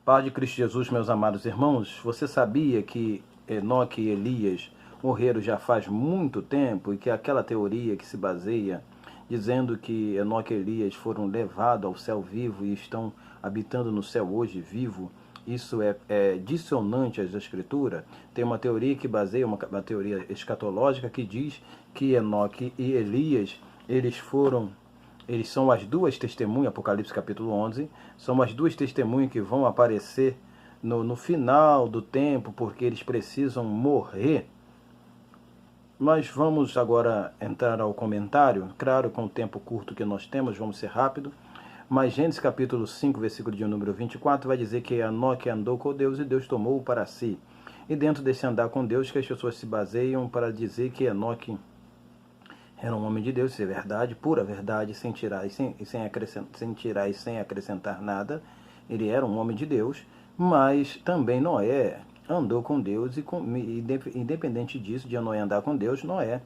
Paz de Cristo Jesus, meus amados irmãos, você sabia que Enoque e Elias morreram já faz muito tempo e que aquela teoria que se baseia dizendo que Enoque e Elias foram levados ao céu vivo e estão habitando no céu hoje vivo, isso é dissonante às Escrituras? Tem uma teoria que baseia, uma teoria escatológica que diz que Enoque e Elias, eles são as duas testemunhas, Apocalipse capítulo 11, são as duas testemunhas que vão aparecer no final do tempo, porque eles precisam morrer. Mas vamos agora entrar ao comentário, claro, com o tempo curto que nós temos, vamos ser rápido. Mas Gênesis capítulo 5, versículo de número 24, vai dizer que Enoque andou com Deus e Deus tomou-o para si. E dentro desse andar com Deus que as pessoas se baseiam para dizer que Enoque era um homem de Deus, isso é verdade, pura verdade, sem tirar e sem acrescentar nada. Ele era um homem de Deus, mas também Noé andou com Deus e independente disso, de Noé andar com Deus, Noé,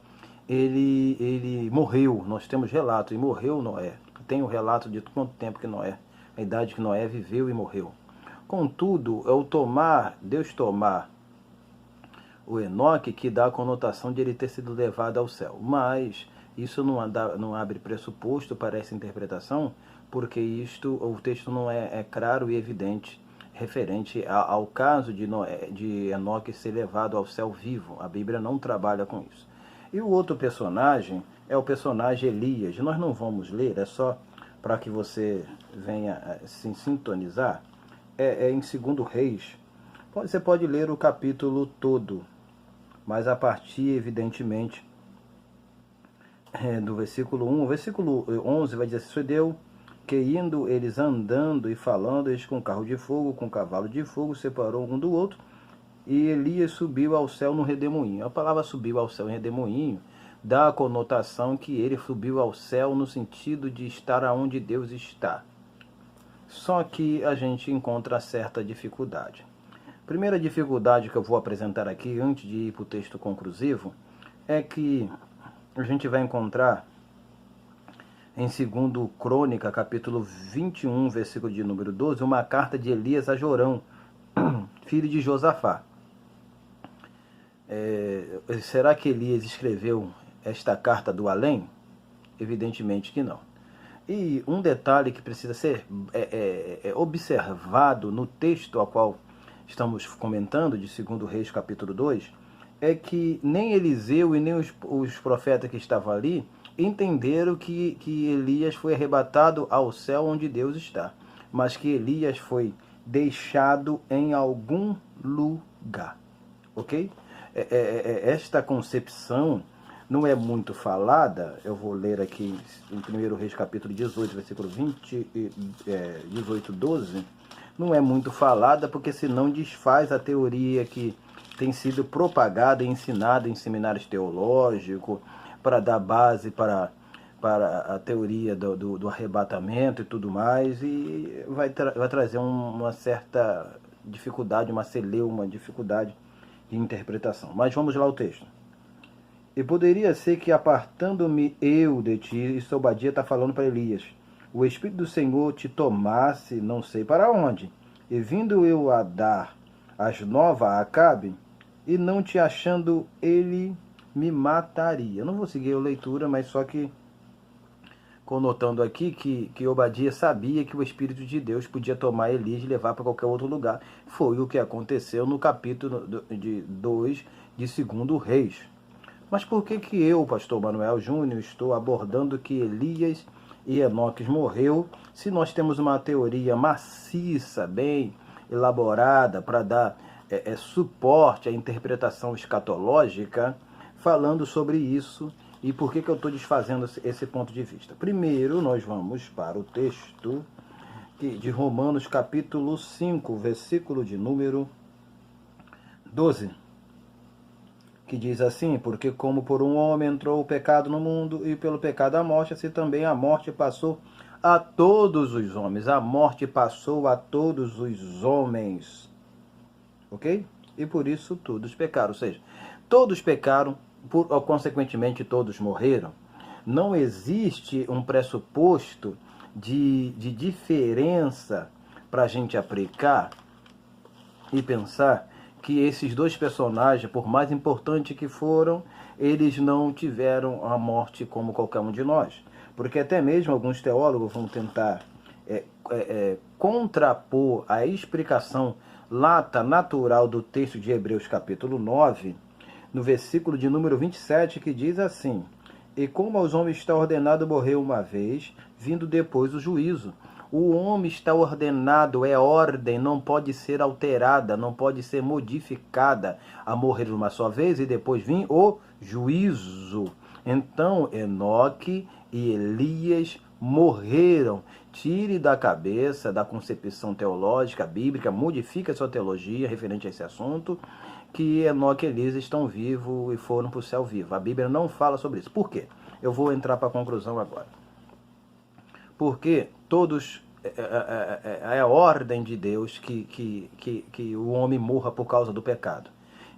ele morreu. Nós temos relato, e morreu Noé. Tem o relato de quanto tempo que Noé, a idade que Noé viveu e morreu. Contudo, Deus tomar o Enoque, que dá a conotação de ele ter sido levado ao céu. Mas isso não abre pressuposto para essa interpretação, porque o texto não é claro e evidente referente ao caso de Enoque ser levado ao céu vivo. A Bíblia não trabalha com isso. E o outro personagem é o personagem Elias. Nós não vamos ler, é só para que você venha se sintonizar. Em 2 Reis. Você pode ler o capítulo todo, mas a partir, evidentemente, do versículo 1, o versículo 11 vai dizer: sucedeu que indo eles andando e falando, eles com carro de fogo, com cavalo de fogo, separou um do outro, e Elias subiu ao céu no redemoinho. A palavra subiu ao céu em redemoinho dá a conotação que ele subiu ao céu no sentido de estar aonde Deus está. Só que a gente encontra certa dificuldade. Primeira dificuldade que eu vou apresentar aqui, antes de ir para o texto conclusivo, é que a gente vai encontrar em 2 Crônica, capítulo 21, versículo de número 12, uma carta de Elias a Jorão, filho de Josafá. Será que Elias escreveu esta carta do além? Evidentemente que não. E um detalhe que precisa ser observado no texto ao qual estamos comentando, de 2 Reis capítulo 2, é que nem Eliseu e nem os profetas que estavam ali entenderam que Elias foi arrebatado ao céu onde Deus está, mas que Elias foi deixado em algum lugar, ok? Esta concepção não é muito falada. Eu vou ler aqui em 1 Reis capítulo 18, versículo 18, 12, não é muito falada, porque senão desfaz a teoria que tem sido propagada e ensinada em seminários teológicos, para dar base para a teoria do arrebatamento e tudo mais, e vai trazer uma certa dificuldade, uma dificuldade de interpretação. Mas vamos lá ao texto. E poderia ser que, apartando-me eu de ti, isso Obadia está falando para Elias, o Espírito do Senhor te tomasse, não sei para onde, e vindo eu a dar as novas a Acabe, e não te achando, ele me mataria. Eu não vou seguir a leitura, mas só que conotando aqui que Obadia sabia que o Espírito de Deus podia tomar Elias e levar para qualquer outro lugar. Foi o que aconteceu no capítulo 2 de 2 Reis. Mas por que eu, pastor Manuel Júnior, estou abordando que Elias e Enoque morreu, se nós temos uma teoria maciça, bem elaborada, para dar suporte à interpretação escatológica, falando sobre isso? E por que eu estou desfazendo esse ponto de vista? Primeiro, nós vamos para o texto de Romanos capítulo 5, versículo de número 12, que diz assim: porque como por um homem entrou o pecado no mundo, e pelo pecado a morte, assim também a morte passou a todos os homens. A morte passou a todos os homens. Ok? E por isso todos pecaram. Ou seja, todos pecaram, consequentemente todos morreram. Não existe um pressuposto de diferença para a gente aplicar e pensar que esses dois personagens, por mais importantes que foram, eles não tiveram a morte como qualquer um de nós. Porque até mesmo alguns teólogos vão tentar contrapor a explicação lata natural do texto de Hebreus capítulo 9, no versículo de número 27, que diz assim: e como aos homens está ordenado morrer uma vez, vindo depois o juízo. O homem está ordenado, é ordem, não pode ser alterada, não pode ser modificada, a morrer uma só vez e depois vir o juízo. Então Enoque e Elias morreram. Tire da cabeça, da concepção teológica, bíblica, modifique a sua teologia referente a esse assunto, que Enoque e Elias estão vivos e foram para o céu vivo. A Bíblia não fala sobre isso. Por quê? Eu vou entrar para a conclusão agora. Porque todos, é a ordem de Deus que o homem morra por causa do pecado.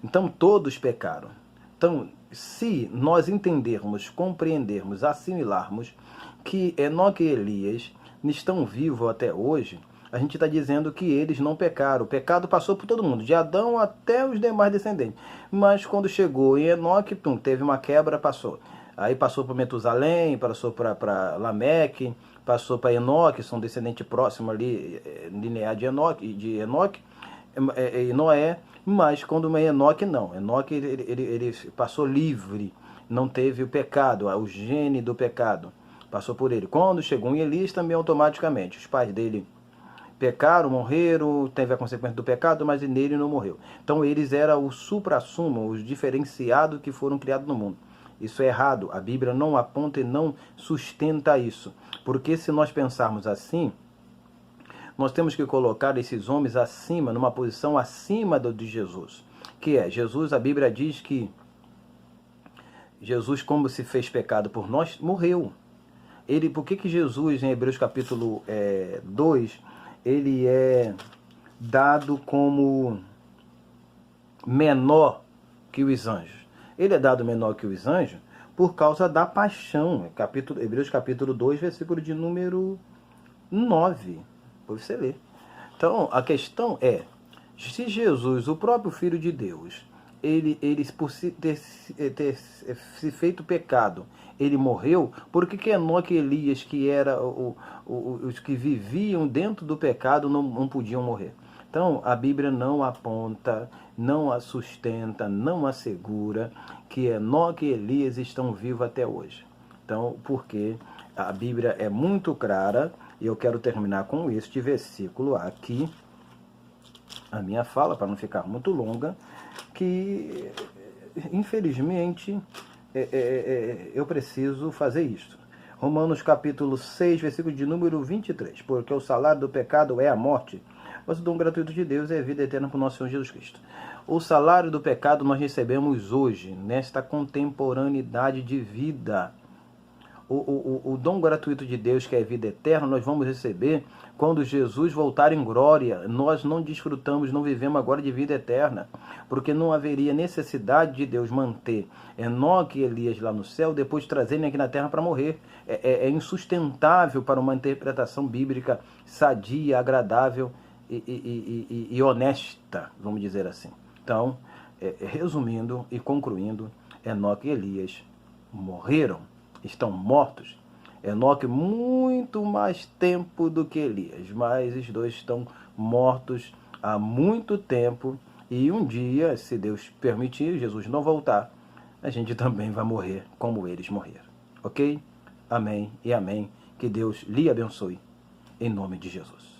Então todos pecaram. Então, se nós entendermos, compreendermos, assimilarmos que Enoque e Elias estão vivos até hoje, a gente está dizendo que eles não pecaram. O pecado passou por todo mundo, de Adão até os demais descendentes. Mas quando chegou em Enoque, teve uma quebra, passou. Aí passou para Metusalém, passou para Lameque, passou para Enoque, são descendentes próximos ali, linear de Enoque e Noé. Mas quando é Enoque, não. Enoque ele passou livre, não teve o pecado, o gene do pecado passou por ele. Quando chegou em Elias, também automaticamente, os pais dele pecaram, morreram, teve a consequência do pecado, mas nele não morreu. Então eles eram o supra-sumo, os diferenciados que foram criados no mundo. Isso é errado, a Bíblia não aponta e não sustenta isso. Porque se nós pensarmos assim, nós temos que colocar esses homens acima, numa posição acima de Jesus. Que é, Jesus, a Bíblia diz que Jesus, como se fez pecado por nós, morreu. Por que Jesus, em Hebreus capítulo 2, ele é dado como menor que os anjos? Ele é dado menor que os anjos por causa da paixão. Hebreus capítulo 2, versículo de número 9. Por você ler. Então, a questão é, se Jesus, o próprio Filho de Deus, ele por ter se feito pecado, ele morreu, por que Enoque e Elias, que eram os que viviam dentro do pecado, não podiam morrer? Então, a Bíblia não aponta, não a sustenta, não assegura que Enoque e Elias estão vivos até hoje. Então, porque a Bíblia é muito clara, e eu quero terminar com este versículo aqui, a minha fala, para não ficar muito longa, que, infelizmente, eu preciso fazer isso. Romanos capítulo 6, versículo de número 23. Porque o salário do pecado é a morte, mas o dom gratuito de Deus é a vida eterna por nosso Senhor Jesus Cristo. O salário do pecado nós recebemos hoje, nesta contemporaneidade de vida. O dom gratuito de Deus, que é a vida eterna, nós vamos receber quando Jesus voltar em glória. Nós não desfrutamos, não vivemos agora de vida eterna, porque não haveria necessidade de Deus manter Enoque e Elias lá no céu, depois trazerem aqui na terra para morrer. É insustentável para uma interpretação bíblica sadia, agradável e honesta, vamos dizer assim. Então, resumindo e concluindo, Enoque e Elias morreram. Estão mortos. Enoque muito mais tempo do que Elias, mas os dois estão mortos há muito tempo, e um dia, se Deus permitir, Jesus não voltar, a gente também vai morrer como eles morreram. Ok? Amém e amém. Que Deus lhe abençoe, em nome de Jesus.